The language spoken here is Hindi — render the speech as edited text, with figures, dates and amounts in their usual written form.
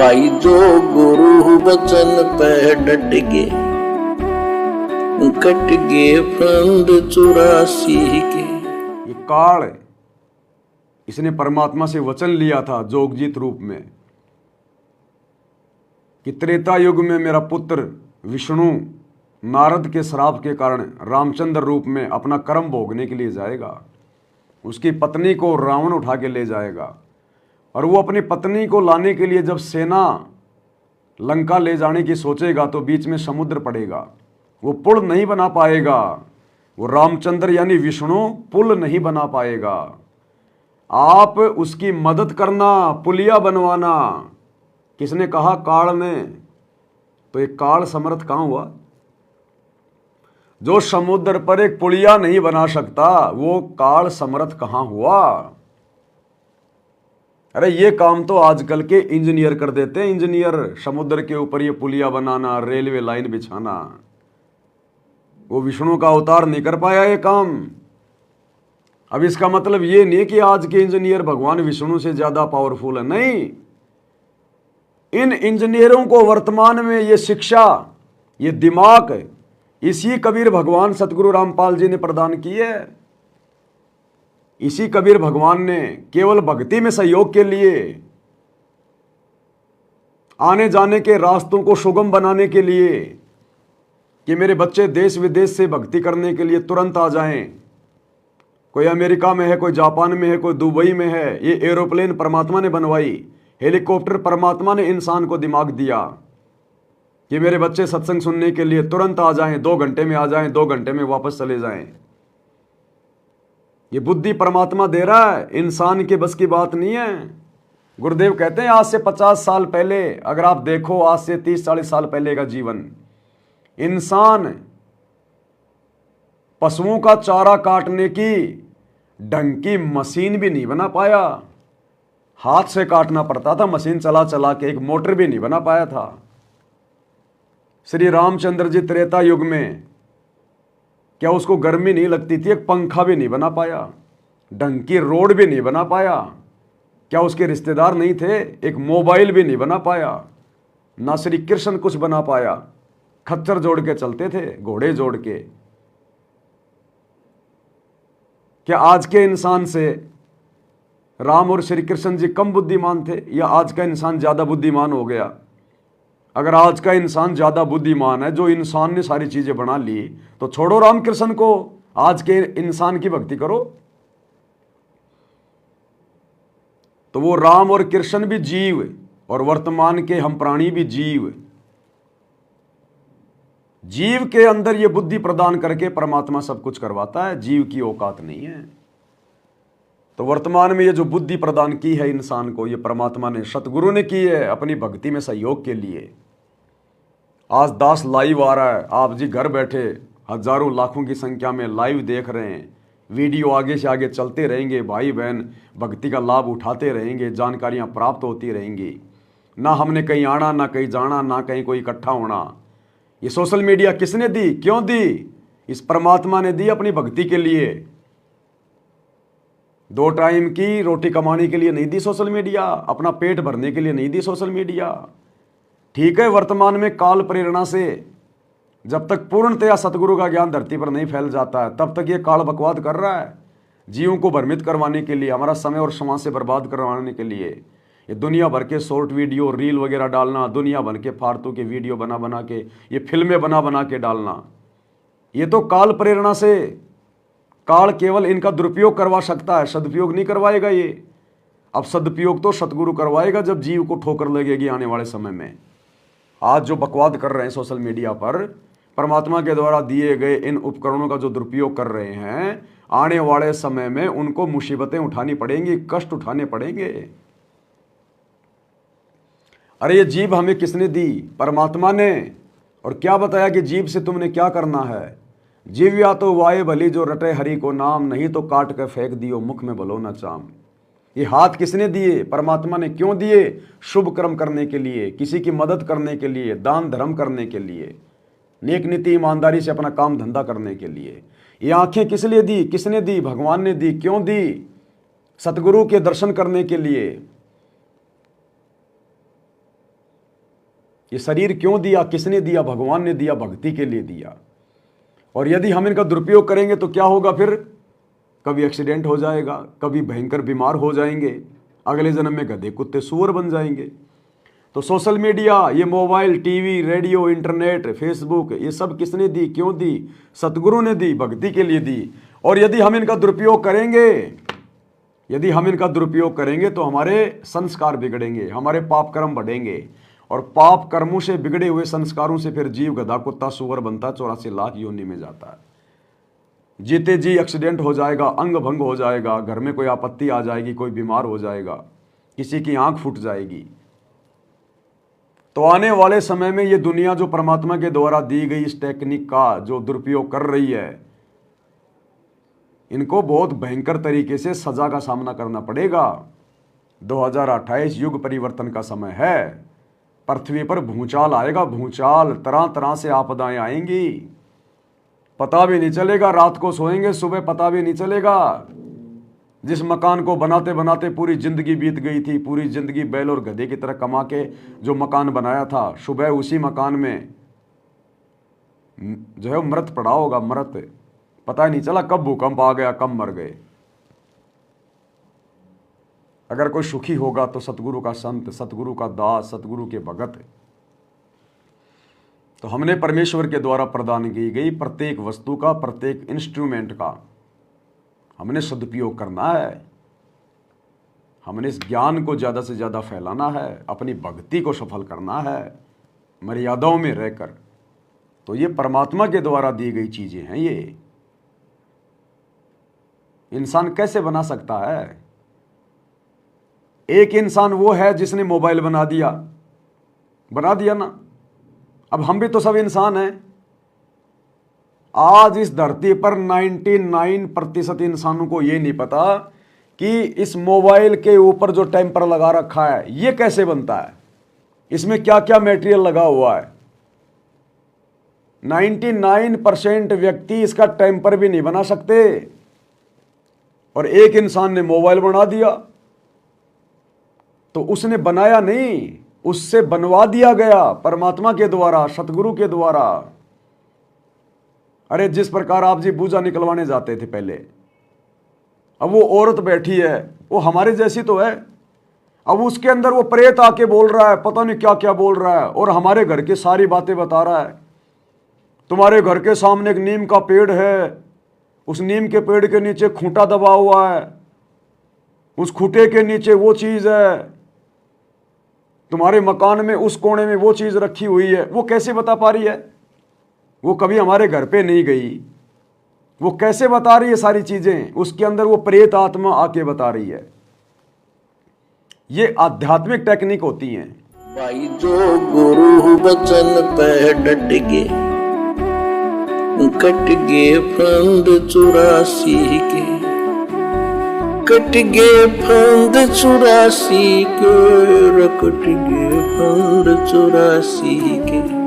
भाई जो गुरु वचन पे डट गे, कट गे फंद 84 के। ये काल इसने परमात्मा से वचन लिया था जोगजीत रूप में कि त्रेता युग में मेरा पुत्र विष्णु नारद के श्राप के कारण रामचंद्र रूप में अपना कर्म भोगने के लिए जाएगा। उसकी पत्नी को रावण उठा के ले जाएगा और वो अपनी पत्नी को लाने के लिए जब सेना लंका ले जाने की सोचेगा तो बीच में समुद्र पड़ेगा, वो पुल नहीं बना पाएगा। वो रामचंद्र यानी विष्णु पुल नहीं बना पाएगा। आप उसकी मदद करना, पुलिया बनवाना। किसने कहा? काल ने। तो एक काल समर्थ कहाँ हुआ? जो समुद्र पर एक पुलिया नहीं बना सकता वो काल समर्थ कहाँ हुआ? अरे ये काम तो आजकल के इंजीनियर कर देते हैं। इंजीनियर समुद्र के ऊपर ये पुलिया बनाना, रेलवे लाइन बिछाना। वो विष्णु का अवतार नहीं कर पाया ये काम। अब इसका मतलब ये नहीं कि आज के इंजीनियर भगवान विष्णु से ज्यादा पावरफुल है, नहीं। इन इंजीनियरों को वर्तमान में ये शिक्षा, ये दिमाग इसी कबीर भगवान सतगुरु रामपाल जी ने प्रदान की है। इसी कबीर भगवान ने केवल भक्ति में सहयोग के लिए, आने जाने के रास्तों को सुगम बनाने के लिए, कि मेरे बच्चे देश विदेश से भक्ति करने के लिए तुरंत आ जाएं। कोई अमेरिका में है, कोई जापान में है, कोई दुबई में है। ये एरोप्लेन परमात्मा ने बनवाई, हेलीकॉप्टर परमात्मा ने इंसान को दिमाग दिया कि मेरे बच्चे सत्संग सुनने के लिए तुरंत आ जाएं, 2 घंटे में आ जाएं, 2 घंटे में वापस चले जाएं। ये बुद्धि परमात्मा दे रहा है, इंसान के बस की बात नहीं है। गुरुदेव कहते हैं आज से 50 साल पहले अगर आप देखो, आज से 30-40 साल पहले का जीवन, इंसान पशुओं का चारा काटने की ढंग की मशीन भी नहीं बना पाया। हाथ से काटना पड़ता था, मशीन चला चला के। एक मोटर भी नहीं बना पाया था। श्री रामचंद्र जी त्रेता युग में क्या उसको गर्मी नहीं लगती थी? एक पंखा भी नहीं बना पाया, ढंग की रोड भी नहीं बना पाया। क्या उसके रिश्तेदार नहीं थे? एक मोबाइल भी नहीं बना पाया। ना श्री कृष्ण कुछ बना पाया, खच्चर जोड़ के चलते थे, घोड़े जोड़ के। क्या आज के इंसान से राम और श्री कृष्ण जी कम बुद्धिमान थे, या आज का इंसान ज्यादा बुद्धिमान हो गया? अगर आज का इंसान ज्यादा बुद्धिमान है, जो इंसान ने सारी चीजें बना ली, तो छोड़ो राम कृष्ण को, आज के इंसान की भक्ति करो। तो वो राम और कृष्ण भी जीव और वर्तमान के हम प्राणी भी जीव। जीव के अंदर ये बुद्धि प्रदान करके परमात्मा सब कुछ करवाता है, जीव की औकात नहीं है। तो वर्तमान में ये जो बुद्धि प्रदान की है इंसान को, ये परमात्मा ने, सतगुरु ने की है अपनी भक्ति में सहयोग के लिए। आज दास लाइव आ रहा है, आप जी घर बैठे हजारों लाखों की संख्या में लाइव देख रहे हैं। वीडियो आगे से आगे चलते रहेंगे, भाई बहन भक्ति का लाभ उठाते रहेंगे, जानकारियां प्राप्त होती रहेंगी। ना हमने कहीं आना, ना कहीं जाना, ना कहीं कोई इकट्ठा होना। ये सोशल मीडिया किसने दी, क्यों दी? इस परमात्मा ने दी अपनी भक्ति के लिए। 2 टाइम की रोटी कमाने के लिए नहीं दी सोशल मीडिया, अपना पेट भरने के लिए नहीं दी सोशल मीडिया। ठीक है, वर्तमान में काल प्रेरणा से जब तक पूर्णतया सतगुरु का ज्ञान धरती पर नहीं फैल जाता है, तब तक ये काल बकवाद कर रहा है, जीवों को भ्रमित करवाने के लिए, हमारा समय और समाज से बर्बाद करवाने के लिए। ये दुनिया भर के शॉर्ट वीडियो, रील वगैरह डालना, दुनिया भर के फालतू के वीडियो बना बना के, ये फिल्में बना बना के डालना, ये तो काल प्रेरणा से। काल केवल इनका दुरुपयोग करवा सकता है, सदुपयोग नहीं करवाएगा ये। अब सदुपयोग तो सतगुरु करवाएगा जब जीव को ठोकर लगेगी आने वाले समय में। आज जो बकवाद कर रहे हैं सोशल मीडिया पर, परमात्मा के द्वारा दिए गए इन उपकरणों का जो दुरुपयोग कर रहे हैं, आने वाले समय में उनको मुसीबतें उठानी पड़ेंगी, कष्ट उठाने पड़ेंगे। अरे ये जीभ हमें किसने दी? परमात्मा ने। और क्या बताया कि जीभ से तुमने क्या करना है? जीव या तो वाये भली जो रटे हरि को नाम, नहीं तो काट कर फेंक दियो मुख में भलो न चाम। ये हाथ किसने दिए? परमात्मा ने। क्यों दिए? शुभ कर्म करने के लिए, किसी की मदद करने के लिए, दान धर्म करने के लिए, नेक नीति ईमानदारी से अपना काम धंधा करने के लिए। ये आंखें किस लिए दी? किसने दी? भगवान ने दी। क्यों दी? सतगुरु के दर्शन करने के लिए। ये शरीर क्यों दिया, किसने दिया? भगवान ने दिया, भक्ति के लिए दिया। और यदि हम इनका दुरुपयोग करेंगे तो क्या होगा फिर? कभी एक्सीडेंट हो जाएगा, कभी भयंकर बीमार हो जाएंगे, अगले जन्म में गधे कुत्ते सूअर बन जाएंगे। तो सोशल मीडिया, ये mobile, TV, radio, internet, Facebook, ये सब किसने दी, क्यों दी? सतगुरु ने दी, भक्ति के लिए दी। और यदि हम इनका दुरुपयोग करेंगे तो हमारे संस्कार बिगड़ेंगे, हमारे पाप कर्म बढ़ेंगे। और पाप कर्मों से बिगड़े हुए संस्कारों से फिर जीव गधा कुत्ता सूअर बनता, 84 लाख योनि में जाता है। जीते जी एक्सीडेंट हो जाएगा, अंग भंग हो जाएगा, घर में कोई आपत्ति आ जाएगी, कोई बीमार हो जाएगा, किसी की आंख फूट जाएगी। तो आने वाले समय में ये दुनिया जो परमात्मा के द्वारा दी गई इस टेक्निक का जो दुरुपयोग कर रही है, इनको बहुत भयंकर तरीके से सजा का सामना करना पड़ेगा। 2028 युग परिवर्तन का समय है। पृथ्वी पर भूचाल आएगा, भूचाल, तरह तरह से आपदाएं आएंगी, पता भी नहीं चलेगा। रात को सोएंगे, सुबह पता भी नहीं चलेगा। जिस मकान को बनाते बनाते पूरी जिंदगी बीत गई थी, पूरी जिंदगी बैल और गधे की तरह कमा के जो मकान बनाया था, सुबह उसी मकान में जो है मृत पड़ा होगा, मृत, पता ही नहीं चला कब भूकंप आ गया, कब मर गए। अगर कोई सुखी होगा तो सतगुरु का संत, सतगुरु का दास, सतगुरु के भगत। तो हमने परमेश्वर के द्वारा प्रदान की गई प्रत्येक वस्तु का, प्रत्येक इंस्ट्रूमेंट का हमने सदुपयोग करना है। हमने इस ज्ञान को ज़्यादा से ज़्यादा फैलाना है, अपनी भक्ति को सफल करना है, मर्यादाओं में रहकर। तो ये परमात्मा के द्वारा दी गई चीज़ें हैं। ये इंसान कैसे बना सकता है? एक इंसान वो है जिसने मोबाइल बना दिया ना। अब हम भी तो सब इंसान हैं। आज इस धरती पर 99% इंसानों को ये नहीं पता कि इस मोबाइल के ऊपर जो टेम्पर लगा रखा है ये कैसे बनता है, इसमें क्या क्या मटेरियल लगा हुआ है। 99% व्यक्ति इसका टेम्पर भी नहीं बना सकते, और एक इंसान ने मोबाइल बना दिया तो उसने बनाया नहीं, उससे बनवा दिया गया परमात्मा के द्वारा, सतगुरु के द्वारा। अरे जिस प्रकार आप जी पूजा निकलवाने जाते थे पहले, अब वो औरत बैठी है, वो हमारे जैसी तो है, अब उसके अंदर वो प्रेत आके बोल रहा है, पता नहीं क्या क्या बोल रहा है, और हमारे घर की सारी बातें बता रहा है। तुम्हारे घर के सामने एक नीम का पेड़ है, उस नीम के पेड़ के नीचे खूंटा दबा हुआ है, उस खूंटे के नीचे वो चीज है, तुम्हारे मकान में उस कोने में वो चीज रखी हुई है। वो कैसे बता पा रही है? वो कभी हमारे घर पे नहीं गई, वो कैसे बता रही है सारी चीजें? उसके अंदर वो प्रेत आत्मा आके बता रही है। ये आध्यात्मिक टेक्निक होती हैं। भाई जो गुरु बचन पे डट गे, कट गे फंद 84 के, कट गे फंद 84 के, कट गे फंद 84 के।